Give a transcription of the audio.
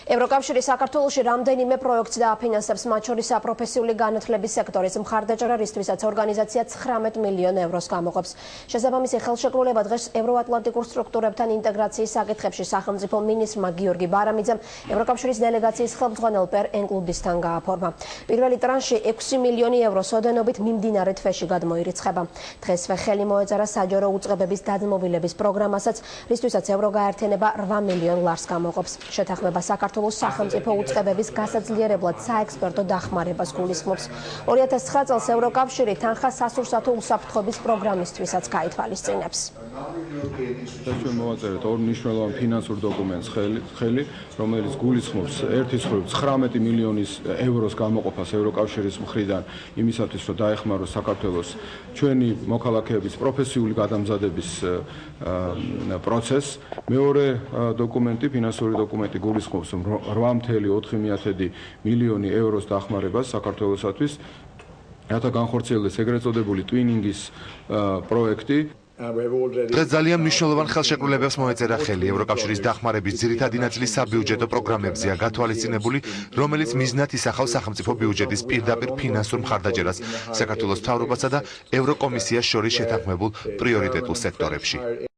ევროკავშირი საქართველოში რამდენიმე პროექტს დააფინანსებს, მათ შორის საპროფესიული განათლების სექტორის მხარდაჭერა, რისთვისაც ორგანიზაცია 19 მილიონ ევროს გამოყოფს. შესაბამისი ხელშეკრულება დღეს ევროატლანტიკურ სტრუქტურებთან ინტეგრაციის საკითხებში სახელმწიფო მინისტრმა გიორგი ბარამიძემ ევროკავშირის დელეგაციის ხელმძღვანელ პერ ენკლუდისთან გააფორმა. პირველი ტრანში 6 მილიონი ევროს ოდენობით მიმდინარე თვეში გადმოირიცხება. დღესვე ხელი მოეწერა საჯარო უწყებების დაძმობილების პროგრამასაც, რისთვისაც ევროგაერთიანება 8 მილიონ ლარს გამოყოფს. შეთანხმება საქართველოს სახელმწიფო უწყებების გასაძლიერებლად საექსპერტო დახმარებას გულისხმობს. 2009 წელს ევროკავშირი თანხა-სასურსათო უსაფრთხოების პროგრამისთვისაც გაითვალისწინებს. ჩვენ მოვაწერეთ ორ მნიშვნელოვან ფინანსურ დოკუმენტს ხელი, რომელიც გულისხმობს ერთის მხრივ 19 მილიონის ევროს გამოყოფას ევროკავშირის მხრიდან იმისათვის, რომ დაეხმაროს საქართველოს ჩვენი მოქალაქეების პროფესიული გადამზადების პროცესს. მეორე დოკუმენტი, ფინანსური დოკუმენტი გულისხმობს 8,4 მილიონი ევროს დახმარებას საქართველოსათვის, რათა განხორციელდეს ეგრეთ წოდებული ტვინინგის პროექტი. დღეს ძალიან მნიშვნელოვან ხელშეკრულებებს მოეწერა ხელი. ევროკავშირის დახმარების ძირითადი ნაწილი საბიუჯეტო პროგრამებზეა გათვალისწინებული, რომელიც მიზნად ისახავს სახელმწიფო ბიუჯეტის პირდაპირ ფინანსურ მხარდაჭერას საქართველოს მთავრობასა და ევროკომისიას შორის შეთანხმებულ პრიორიტეტულ სექტორებში.